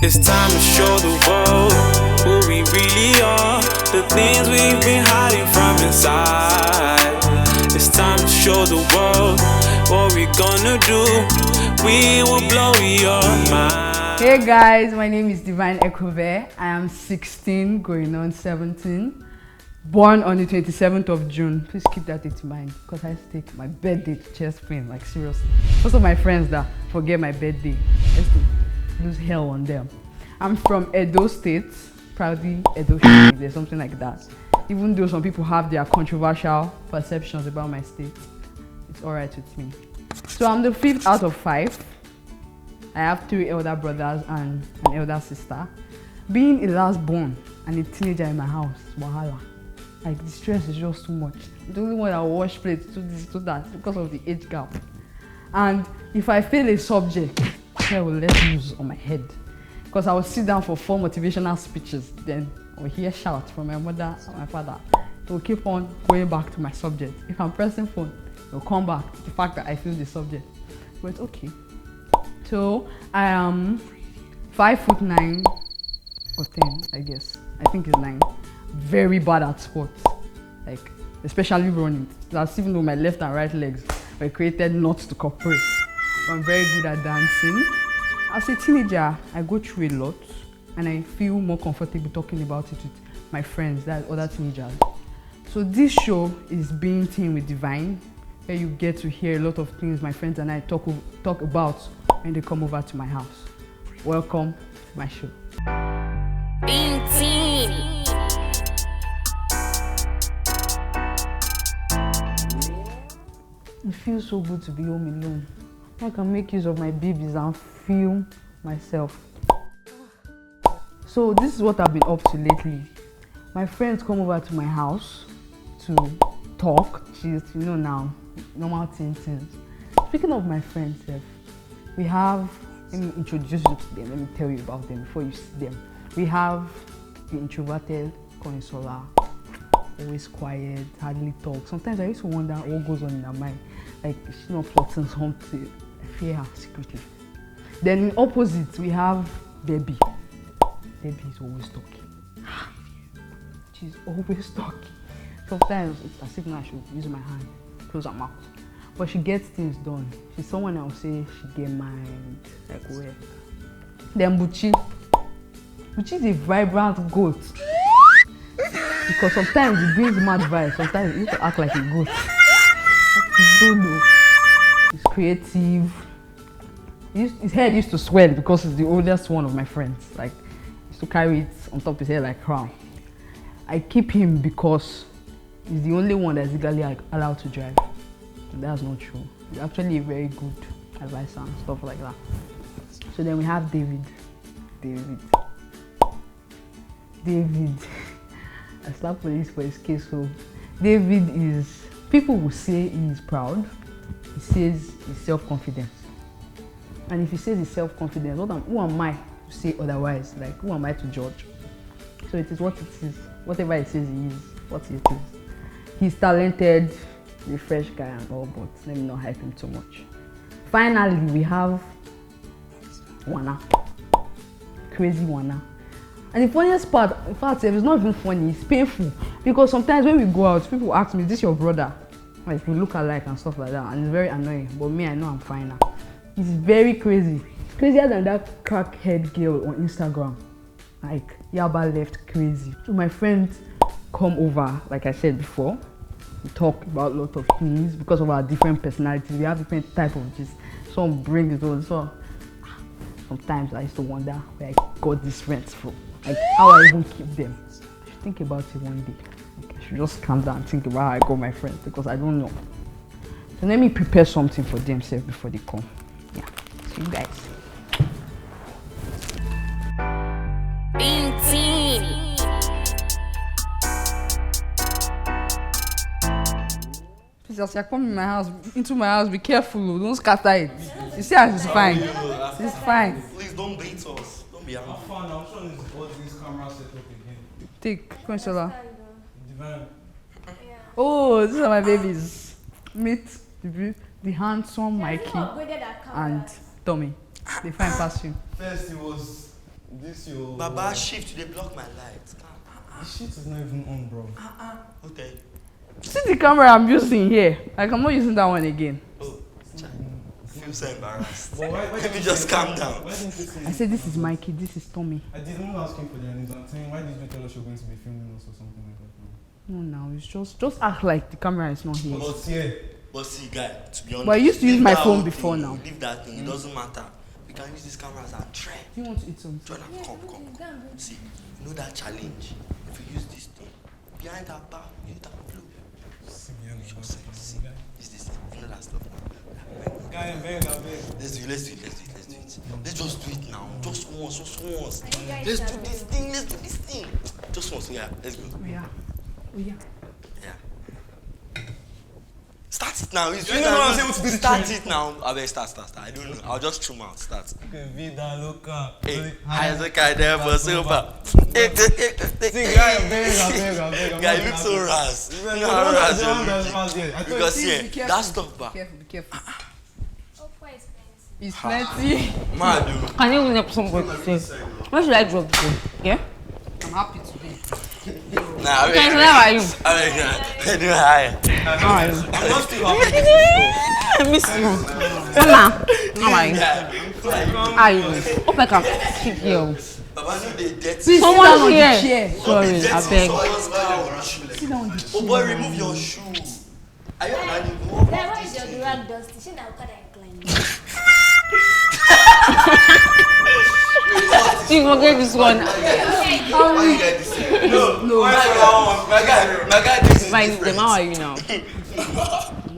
It's time to show the world who we really are, the things we've been hiding from inside. It's time to show the world what we gonna do. We will blow your mind. Hey guys, my name is Divine Ekove. I am 16, going on 17. Born on the 27th of June. Please keep that in mind because I take my birthday to chest pain, like seriously. Most of my friends that forget my birthday, I used to lose hell on them. I'm from Edo State, proudly Edo State, there's something like that. Even though some people have their controversial perceptions about my state, it's alright with me. So I'm the 5th out of 5. I have 3 elder brothers and an elder sister. Being a last born and a teenager in my house is wahala. Like, the stress is just too much. The only one that will wash plates, do this, do that, because of the age gap. And if I fail a subject, I will let loose on my head. Because I will sit down for 4 motivational speeches, then I will hear shouts from my mother and my father. It will keep on going back to my subject. If I'm pressing phone, it will come back to the fact that I failed the subject. But it's okay. So I am 5'9" or 10, I guess. I think it's 9. Very bad at sports, like especially running. That's even though my left and right legs were created not to cooperate. But I'm very good at dancing. As a teenager, I go through a lot and I feel more comfortable talking about it with my friends, that other teenagers. So this show is Being Teen with Divine, where you get to hear a lot of things my friends and I talk about when they come over to my house. Welcome to my show. Being Teen. It feels so good to be home alone. I can make use of my babies and feel myself. So this is what I've been up to lately. My friends come over to my house to talk. She's, now, normal things. Speaking of my friends, we have, let me introduce you to them. Let me tell you about them before you see them. We have the introverted Consola. Always quiet, hardly talk. Sometimes I used to wonder what goes on in her mind. Like, she's not plotting something. I fear her secretly. Then in opposite, we have Debbie. Debbie is always talking. She's always talking. Sometimes it's as if now I should use my hand, close her mouth. But she gets things done. She's someone I would say she get mind, like where. Then Buchi. Buchi is a vibrant goat. Because sometimes he brings mad vibes, sometimes he used to act like a goat. I don't know. He's creative. His head used to swell because he's the oldest one of my friends. Like, he used to carry it on top of his head like a crown. I keep him because he's the only one that's legally allowed to drive. And that's not true. He's actually a very good advisor and stuff like that. So then we have David. I slapped police for his case. So David is, people will say he is proud. He says he's self-confident. And if he says he's self-confident, who am I to say otherwise? Like, who am I to judge? So it is what it is. Whatever he says he is, what it is. He's talented, a fresh guy and all, but let me not hype him too much. Finally, we have Wana. Crazy Wana. And the funniest part, in fact, it's not even funny, it's painful. Because sometimes when we go out, people ask me, is this your brother? Like, we look alike and stuff like that. And it's very annoying. But me, I know I'm fine now. It's very crazy. Crazier than that crackhead girl on Instagram. Like, Yaba left crazy. So my friends come over, like I said before. We talk about a lot of things because of our different personalities. We have different type of gist. Some bring it on. So sometimes I used to wonder where I got these friends from. Like, how I even keep them. I should think about it one day. Like, I should just calm down and think about how I got my friends because I don't know. So let me prepare something for themselves before they come. Yeah, see you guys. Being Teen. Please, as you come into my house, be careful. Don't scatter it. You see how it's fine. It's fine. Please don't beat us. Don't be angry. I'm sure all these cameras set up again. Take, Consola. Divine. Oh, these are my babies. Meet the handsome Mikey and Tommy. They find past you. First it was This your. Baba, shift, they block my light. The shit is not even on, bro. Okay. See the camera I'm using here. Like I'm not using that one again. Oh, feel so embarrassed. But why Let me just calm down. Why didn't you say? I said this is Mikey, this is Tommy. I didn't ask him for their names. I'm saying, why did you tell us you're going to be filming us or something like that? No, now it's just act like the camera is not here. But yeah. But see, guy, to be honest. But I used to use leave my that phone whole before thing. now. Leave that thing, it doesn't matter. We can use this camera as a trend. Do you want to eat something? Jordan, come. See, you know that challenge? If you use this thing, behind that bar, use that blue. See, use this thing. You know that stuff now. Guy, I'm beg. Let's do it. Let's just do it now. Just once. Let's do this thing. Just once, yeah. Let's go. Oh yeah. Yeah. Start it now. It's You know what I'm saying? To do the Start trend. it now. I mean, start. I don't know. I'll just trim out. Start. Okay, vida loca. Hey, I look at them for super. See, guy, I'm beg. Guy, you look so ras. You know how ras you're looking. Because Please, be yeah, careful. that stuff, ba. Be careful. Oh, quite expensive. It's plenty. Mad, dude. Can you help somebody say? Where should I drop the phone? Yeah? I'm happy today. Nah, Guys, how are you? I do high. How are you? I'm not still happy. I miss you. Hola. How are you? How are you? Hope I can keep you. Baba, no, they dirty. Please Someone sit down on the here. chair. Sorry, I beg. Sit down on the chair. Oh boy, remove your shoe. Are you not Then why is your durag dusty? She now cut and climb. You forget this one. No. My guy, this is My different. how are you now?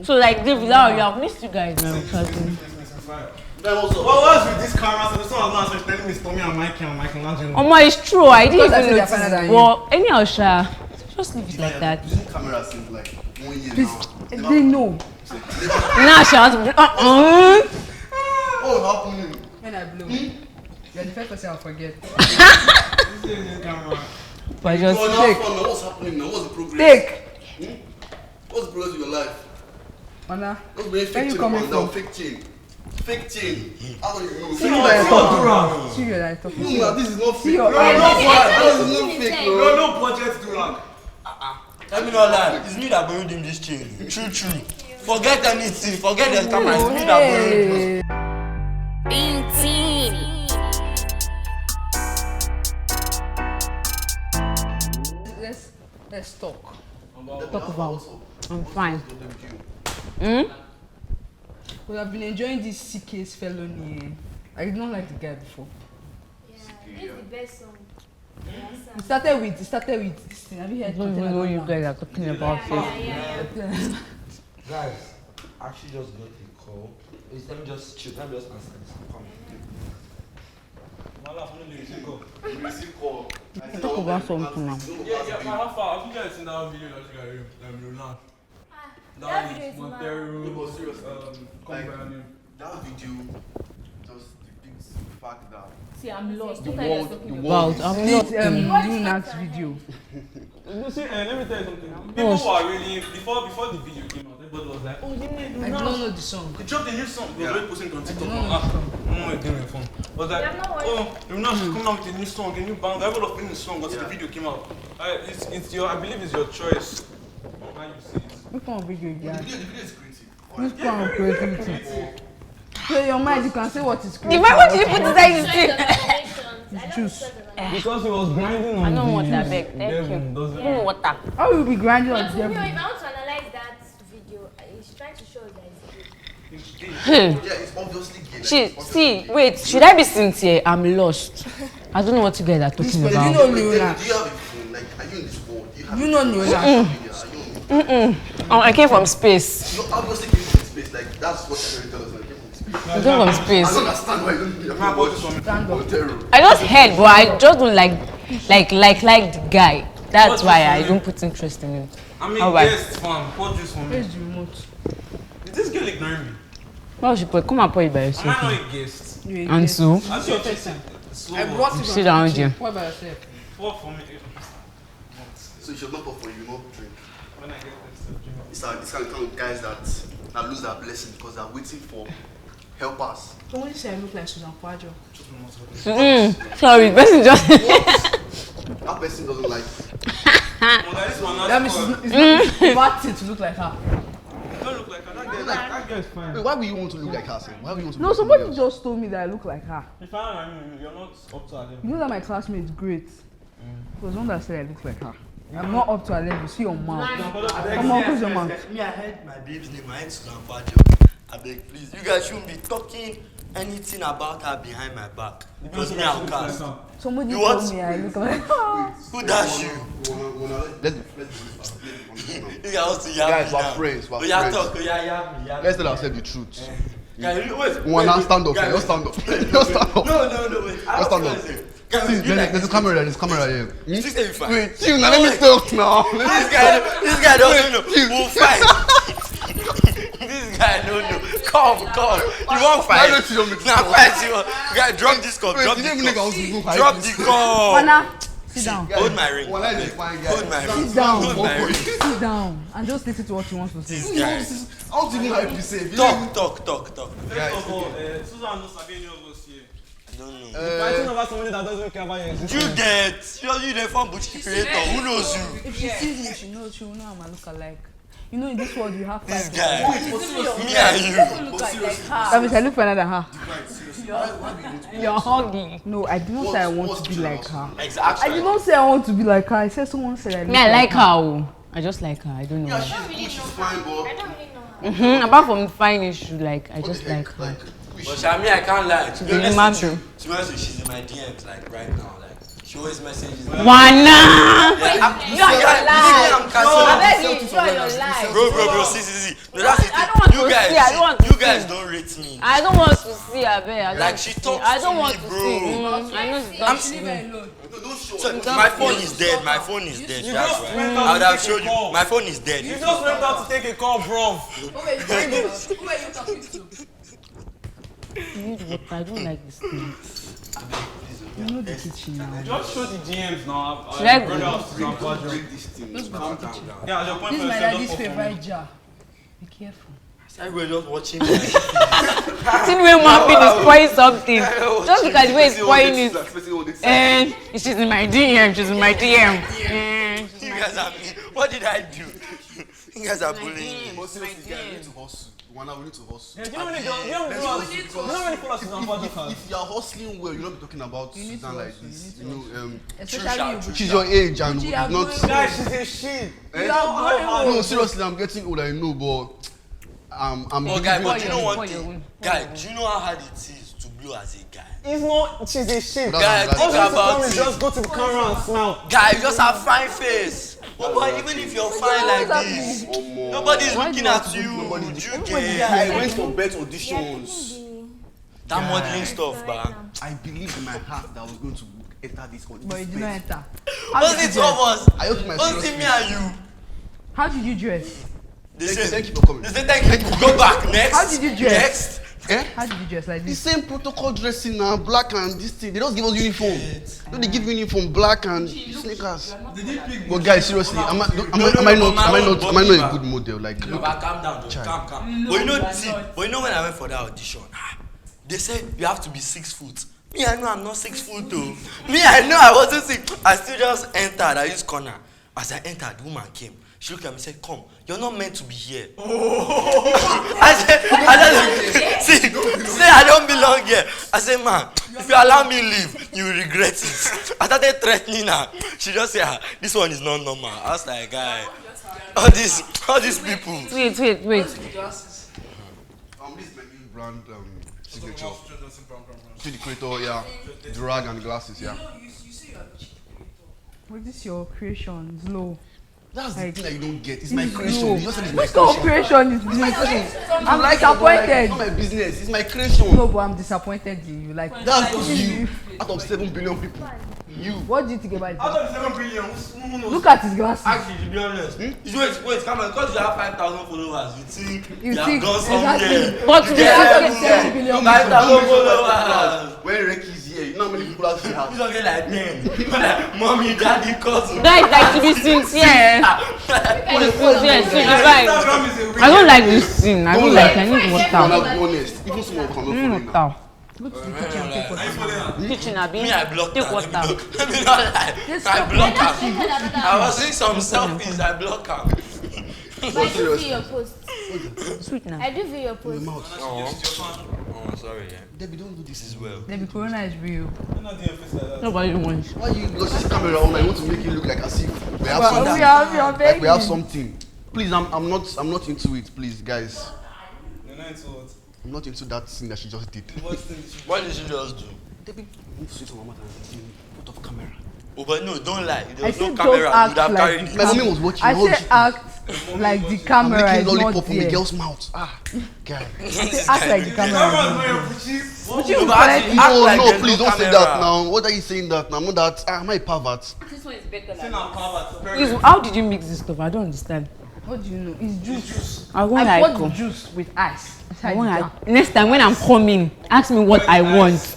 So like David, how are you? I've missed you guys now. What was with this camera? So this one was not telling me it's Tommy and Michelangelo. Omo, it's true. I didn't Because I even said they're notice. finer than you. Well, anyhow, Sha, just leave it like that. Using camera since like 1 year Please, now. they know. Now, Sha, What happening? When I blow, you're the first person I'll forget. This is the camera. but just Oh, now fun, now what's happening now? What's the progress? Take. What's the progress of your life? Anna, What's the where fake you chain coming man now? from? Fake chain. Fake chain. How do you know? See what I'm talking. See what I'm talking. No, this is not See fake. your No, eyes. this is not fake, no. No budget to run. Let me not lie. It's me that borrowed him this chain. True. Forget anything. Forget the camera. It's me that borrowed him. Hey. Team. Let's talk. talk about. I'm fine. Well, I've been enjoying this CK's felony. I did not like the guy before. Yeah, this is the best song. It started with this thing. Have you I heard? don't even know what you guys are talking about. Yeah. Guys, I actually just got a call. Let me just chill. Let me just answer this. Come. You receive call. Talk about something now. Yeah, how far? Have you guys seen that video that you got Luna? That video is mad. Montero, No, but seriously, come like- by name. That video just depicts the fact that See, I'm lost. the What are you world, talking the about? world I'm is lost. Luna's video. You see, let me tell you something. People were really before the video came out. Everybody was like, "Oh, you need I do not know the song. They dropped a new song. They were already posting it on TikTok. I don't know the song. Oh, it's doing fun. Was like, You have not watched oh, Luna should come out with a new song, a new bang. Everybody was playing the song until the video came out. It's your, I believe it's your choice on how you see it. Which one video you the got? video is creative. Which one of creativity? Play your mind, you can say what is The creative. man, what did you put inside this Choice thing? of animations. I love Juice. the choice of animations. Because he was grinding on I don't the want that views. back. Thank Devin you. doesn't- Give me water. How will you be grinding But on to me, if them? I want to analyze that video, he's trying to show us that it's good. Hey. Yeah, it's obviously gay. She, Like, it's see, obviously wait, should I be sincere? I'm lost. I don't know what you guys are talking But you about. know gay. Luna. Do you have a phone? Like, are you in this world? Do you have You know Luna. Are you on Oh, I came from space. You obviously came from space. Like, that's what the tell us. Like, came from space. I came from I space. don't understand why you don't need a Man, phone. watch this one. Stand up. Montero. I just heard, but I just don't like the guy. That's why I don't put interest in him. I mean, How about- guest fam, put this for me. Where's the remote? Is this girl ignoring me? Why should put come and pour it by Am I yourself? not a guest? You a And guest. so, I see your face. Slow. I brought you Sit from down, the kitchen. Jim. What about yourself? Pour for me. So you should not pop for you, not drink. When I get this, It's kind of guys that lose their blessing because they're waiting for Help us. So when you say I look like Susan Kwajo? Sorry, person just. That person doesn't like you. That means it's not a bad thing to look like her. Don't look like her. That girl is fine. Wait, why would you want to look like her? Why would you want to No, look somebody like somebody else? just told me that I look like her. If I you're not up to her level. You know that my classmate's great. There was one that said I look like her. I'm not up to her level. See your mouth. Come on, close your mouth. Me, I heard my babe's name. I ain't Susan Kwajo. I beg, please. You guys shouldn't be talking anything about her behind my back. Because me, I'll cast. Somebody You what? told me I look like her. Who dash you? You guys also yab Guys, me we're now. friends. We're Oh, yeah, friends. talk. Oh, yeah, yab me. Let's tell ourselves the truth. Guys, wait. One now stand up. Guys, Just stand up. Just stand up. No, wait. I Just stand was up. gonna say, guys, See, you like there's a camera there. There's a camera here. Hmm? 675. Wait, chill now. Let me talk now. This guy doesn't know. We'll fight. This guy don't know. Come. You won't fight. Why don't you want me to Nah, talk? fight you. Guy, drop this cup. Wait, Drop you this didn't even think I cup. was to go fight Drop this. the cup. Anna, sit down. Hold my ring. Well, I just find guys. Hold my ring. Sit down. Hold my ring. Sit down and just listen to what you want to say. This guy. I don't even hype you safe. Talk. First of all, Susan knows Sabi any of us here. I don't know. Fighting over somebody that doesn't care about your existence. You get. You the fun butch creator. Who knows you? If she sees me, she will know I'm a look-alike. You know, in this world, you have This five. guy. Me and you. That means I look for another her. You're hungry. No, I did not say I want to be like her. I Exactly. did not say I want to be like her. I said someone said I look Me, I like her. Oh. I just like her. I don't know. I why. don't really know her. I don't really know her. Apart from fine issue, like I just like her. But Shami, I can't lie. To be Really honest mad. with you, to be honest with you, she's in my DMs like right now. Like she always messages me. Wana! You are your life. I'm I beg you, enjoy your life. Bro, see. No, that's it. I don't want You to guys, see, I don't want to you guys see. don't rate me. I don't want to see her, babe. I don't Like, want she to talks see. I to don't me, want to bro. see. I know she talks to me. So, my phone is dead. My phone is dead. That's right. I would have showed you. My phone is dead. You just went out to take a call, bro. Who are you talking to? I need water. I don't like this thing. You know the kitchen now. Just show the DMs now. Should I Brother go? of Susan Kwajo. Yeah, your point This is for my yourself, daddy's just for favorite me. jar. Be careful. Everybody just watching me. Since when one thing is spoiling something, just look at the way it's spoiling it. And she's in my DM. She's in my DM. You guys are mean. What did I do? You guys are bullying me. But seriously, guys, we need to hustle. One hour, we need to hustle. Yeah, do you know when you followers Susan Kwajo has? If you're hustling well, you're not be talking about Susan like this. You know, Especially you. she's your age and She are not. going- Guys, she's a shit. No, seriously, I'm getting old. I know, but I'm Oh, guy, but you know Pour one your thing? own. Guy, do you know how hard it is to blow as a guy? It's not, she's a shit. Guy, That's- think All you have to about come is it. just go to the camera and smile. Guy, you just have fine face. But even if you're fine like this, nobody's looking at you. Nobody's You I get went for bet auditions. that modeling stuff, man. I believed in my heart that I was going to enter this audition. But you did not enter. What's the two of us? I hope my What's the me and you? How did you dress? They Thank say, you for coming. they say thank you. Go back. Next. How did you dress? Next. How did you dress like The this? same protocol dressing now, black and this thing. They just give us uniform. Don't they give uniform black and sneakers? But guys, seriously, am I not a good model? Like, No, but calm down, though. Calm. But you know when I went for that audition, they said you have to be 6 foot. Me, I know I'm not 6 foot though. Me, I know I wasn't 6. I still just entered. I used corner. As I entered, the woman came. She looked at me and said, "Come, you're not meant to be here." I said, I don't belong here. I said, "Man, if you allow me leave, you will regret it." I started threatening her. She just said, "This one is not normal." I was like, "Guy, all these people." Wait. this is my new brand signature. See the creator, yeah. The rag and the glasses, yeah. What is your creation? It's low. That's the Like, thing that you don't get. It's my it's creation. low. You just said it's my Which kind of creation. creation is this? I'm disappointed. It's not my business. It's my creation. No, but I'm disappointed in you. Like, That's just you. Out of 7 billion people, you. what do you think about Out it? of the 7 billion, who knows? Look at his glasses. Actually, to be honest, wait, come on, because you have 5,000 followers, you think You have think- gone exactly. somewhere. But to be Out honest, of 7 billion 5,000 people. followers. When Reki's here, now how many people actually have. You don't get like 10. Like, mommy, daddy, cousin. Guys, like to be sincere. To be sincere, so the vibe. I don't like this scene. I don't like. I need I'm water. not be honest. Even some of them are not Water. Go to the kitchen and take water. Kitchen, Abi. Me, I blocked Take her. water. Let me not lie. I blocked her. I was seeing some selfies. I blocked her. But I do view your post. Sweet now. I do view your post. Oh, sorry. Yeah. Debbie, don't do this. This is well. Maybe Corona is real. Nobody wants. Why you got this camera on? I want to make it look like as if we have Well, something. we have your Like we have baby. something. Please, I'm not into it. Please, guys. You're not into what? I'm not into that thing that she just did. What did you just do? Debbie, move straight to my mother and put off camera. Oh, but no, don't lie. There I was no said camera. don't You act would have like carried the it. My mommy was watching. I all said this- act like the I'm camera making is not lollipop from the there. girl's mouth. Ah, guy. I said act like the camera is not there. Would you No, but collect actually- it? Act No, like no, there's please no don't say camera. that now. What are you saying that now? I'm not that. Am I a pervert? This one is better Say now, power. Please, how did you mix this stuff? I don't understand. What do you know? It's juice. I won't I like bought the juice with ice. I won't like. Next time when I'm coming, ask me what I want.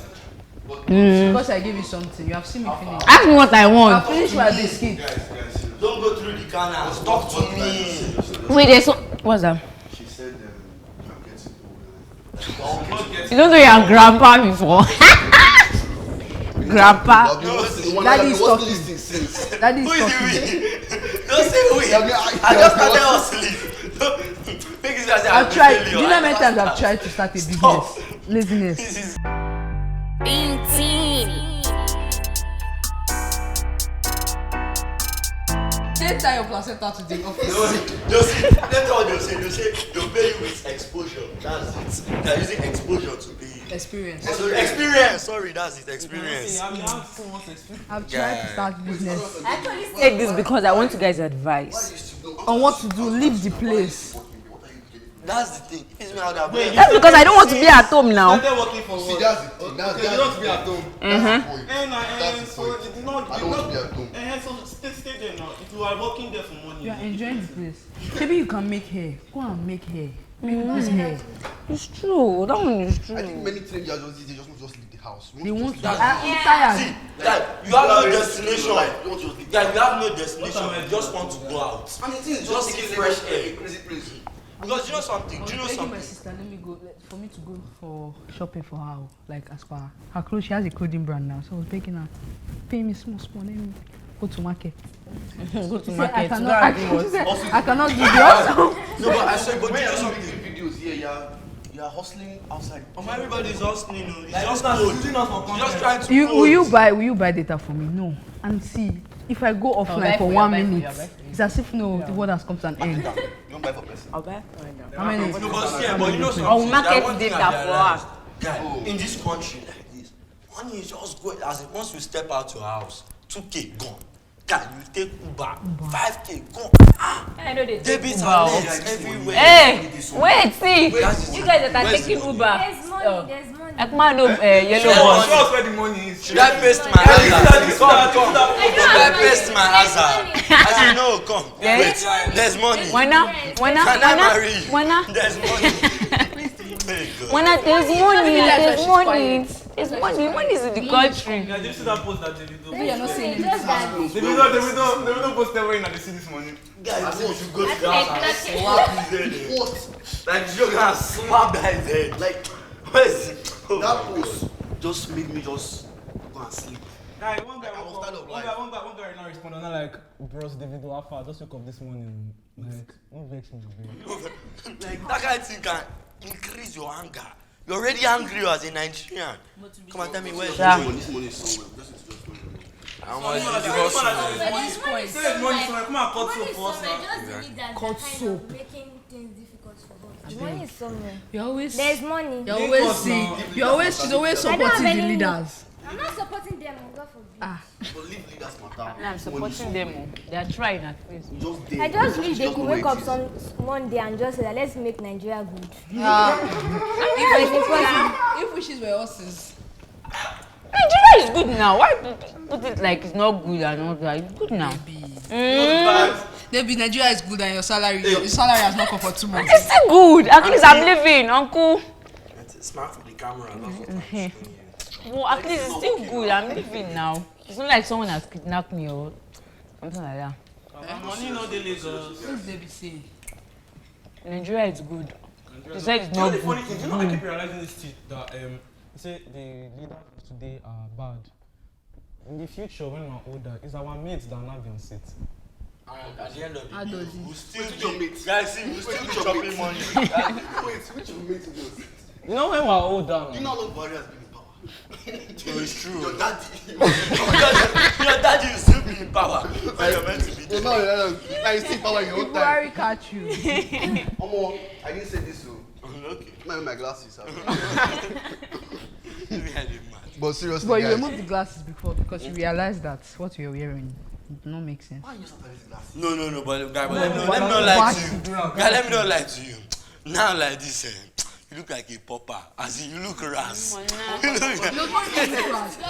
Because I gave you something. You have seen me finish. Ask me what I I want. finished my biscuit. Don't go through the canals. Talk to me. Wait, there's so. What's that? She said, I'm getting old. You don't know your grandpa before. Grandpa. Daddy is What's talking. this thing since? That is Who is talking. it? Don't say we. I just started hustling. Make it sound like I've I'm tried. a Do failure. you know how many times I've tried to start a Stop. business? Laziness. This is Being teen. Take time your placenta to the office. they'll say, let me what they'll say. They'll pay you with exposure. That's it. They're using exposure to pay you. Experience. Experience. Sorry, that's it. Experience. I've tried to start business. Actually, Take this because I want you guys' advice. On what to do, leave the place. That's the thing. It's me out there. That's because I don't want to be at home now. Started working for See, what? that's the thing. That's You don't be at home. That's the point. And the so point. it's not. I don't want to be at home. And so stay there now. If you are working there for money. You are enjoying the place. Maybe you can make hair. Go and make hair. Make this hair. It's true. That one is I think true. many teenagers they just want to just leave the house. They want to. just I'm tired. Like, you have no destination. You want to just leave. Yeah, you have no destination. You just want to go out. I mean, things Just see fresh air. Crazy place. Because you know something. Do you know Taking my something? sister, let me go. For me to go for shopping for her, like as per her clothes, she has a clothing brand now. So I was begging her, pay me small, let me go to market. Go to She said, I market. cannot. She said, I cannot do the hustle. No, but I said, but When you know you're something. making videos here, you're hustling outside. Everybody's hustling. You know. It's Like, just that's code. using us for You're just content. trying to Will you buy data for me? No. And see, if I go offline for 1 minute, it's as if no, the world has come to an end. You don't buy for person. I'll buy. How many? No, but yeah, but you know something. I'll market That one thing data I for realized, her. Guy, in this country like this, money is just going. As in, once you step out your house, 2K gone. Guy, you take Uber, 5K gone. I know they take Debit Uber. alerts everywhere. Hey, wait, see. Where's You guys that are where's taking the money? Uber. there's money, there's money. Ekman no yellow Yeah, bus. Show us where the money is. Should I paste my hazard? Come. Should I paste my hazard? As you know, come. Yeah. Wait, there's money. Wanna? Can I marry you? Wanna? There's money. Hey, God. Wanna? There's money. There's money. There's money. Money is in the country. Yeah, did you see that post that Davido? You're not saying It's just that. Davido posted when they see this money. Guys, if you go to the Like, house and like- slap his head. What? Like, you're gonna slap that his head. Like, Where's it? Oh that my God. post just made me just go and sleep. Guy, one guy I was tired of one life. guy right now responded not like, bros, Davido, how far? Just wake up this morning. Like, don't vex me, bro. Like, that kind of thing can increase your anger. You're already angry as a Nigerian. Come and tell me where's Yeah. the money. This money is somewhere. Just need to just go. I want to do the hustle. But there's money There's money somewhere. Come on, cut Money soap is for us somewhere. now. Just the leaders Cut that kind soap. of making things difficult for us. Money is somewhere. You always, There's money. you always see, you always, she's always I don't have supporting the any- leaders. I'm not supporting them. God forbid. But leave leaders matter. I'm supporting them. They are trying at least. Just there. I just wish they Just could know wake where up it is. one day and just say that let's make Nigeria good. If wishes were horses. Nigeria is good now. Why put it like it's not good and all that? It's good now. Maybe Nigeria is good and your salary has not come for 2 months. It's still good. At least I'm living, uncle. Smart for the camera. Not for Well, at least it's still good. I'm living now. It's not like someone has kidnapped me or something like that. Money no dey Lagos. What's they be saying? Nigeria is good. They said it's You know not the funny good. thing, you know I keep realizing this shit that they say the leaders of today are bad. In the future, when we're older, it's our mates that will not be on set. And at the end of the How day, does it? we'll still Which your be, mates? guys, see, we'll still be chopping money. Wait, which of mates is yours? You know when we're older, You know how long Buhari has been in power? So it's true. Your daddy. Your daddy will still be in power when you're meant to be You there. know, I still power in your own time. Buhari catch you. Omo, I didn't say this so. Okay. Not even my glasses. Maybe I did mad. But seriously, But you guys. removed the glasses before because you realized that what you're wearing did not make sense. Why you start wearing glasses? No, but guy, but let me what- not lie what to you. you do Guy, let me not lie to you. Now like this, you look like a popper. As in, you look ras.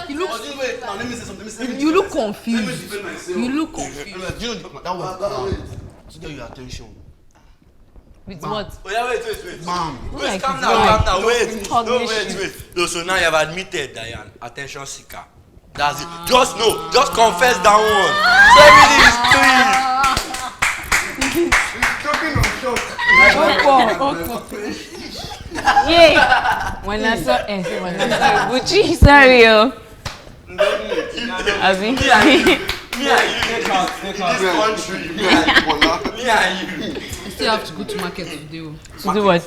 You Oh, wait, now let me say something. You look Let me confused. defend myself. You look confused. You know, that was to get your attention. With what? Oh yeah, wait. Bam. Wait, Like calm it's down. Wait. Hug No, me wait. shit. No, so now you have admitted that you're an attention seeker. That's it. Just confess that one. So everything is clean. Yeah. When I saw Gucci, sorry, yo. Abi. Me and you. Take out. This country. Me and you. You still have to go to market today. To do what?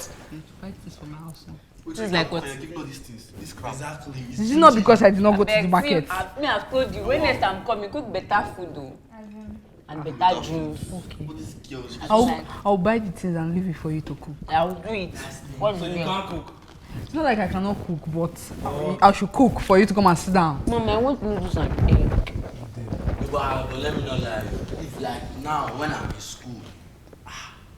Fight this for my house. This is like what? Give all these things. This crap. Exactly. This is not because I did not go to the market. I've told you, when next I'm coming, cook better food though. And better juice. All these girls. I'll buy the things and leave it for you to cook. I will do it. What's So the you deal? can't cook. It's not like I cannot cook, but I should cook for you to come and sit down. Mom, I want noodles and egg. But let me not lie. If like now when I'm in school,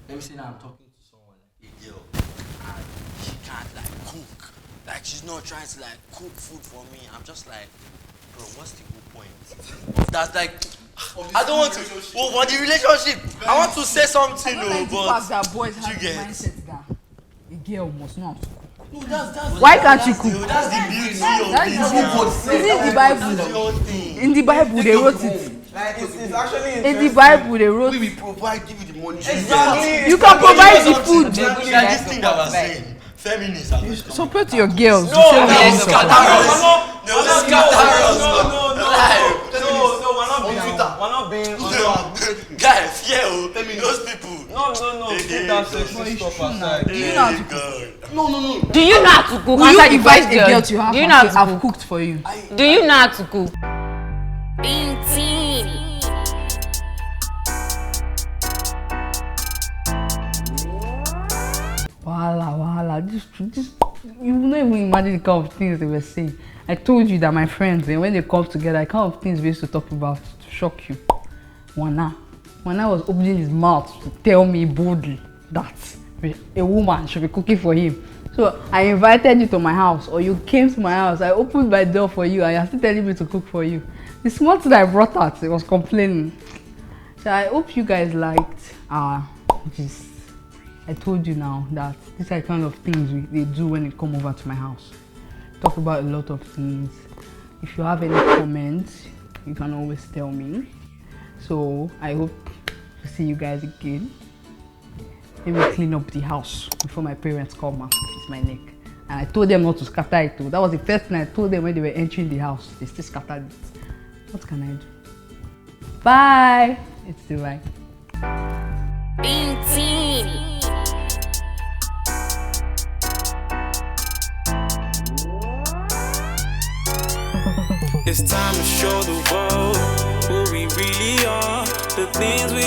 let me say now I'm talking to someone like a girl, and she can't like cook. Like she's not trying to like cook food for me. I'm just like, bro, what's the whole point? That's like, I don't want to. Well, for the relationship, I want to say something, I don't like the but fact that boys you have the get. mindset that a girl must know how to cook. No, that's Why can't you cook? That's the beauty of That's it. the whole That's Is it in the Bible? the whole thing. In the Bible, they wrote it. Like it's actually In the Bible, they wrote We it. will provide, give you the money. Exactly. You can provide the food. Exactly like this thing that was saying. Feminists are just Support your girls. No, You say they we will don't support. scatter us. They will scatter us. No, we're not being Guys, yeah, those people. No, keep that sexy stuff aside. Do you know how to cook? No. Do you know how to cook? Will you Answer the invite a question. girl to your house Do you and know say, how to I've cook? cooked for you? Do you know how to cook? Wahala. This, you don't even imagine the kind of things they were saying. I told you that my friends, when they come together, the kind of things we used to talk about to shock you. Wana was opening his mouth to tell me boldly that a woman should be cooking for him. So I invited you to my house, or you came to my house. I opened my door for you, and you're still telling me to cook for you. The small thing I brought out, it was complaining. So I hope you guys liked our gist. I told you now that these are the kind of things they do when they come over to my house. Talk about a lot of things. If you have any comments, you can always tell me. So I hope to see you guys again. Let me clean up the house before my parents come and kiss my neck. And I told them not to scatter it too. That was the first thing I told them when they were entering the house. They still scattered it. What can I do? Bye! It's Divine. It's time to show the world who we really are, the things we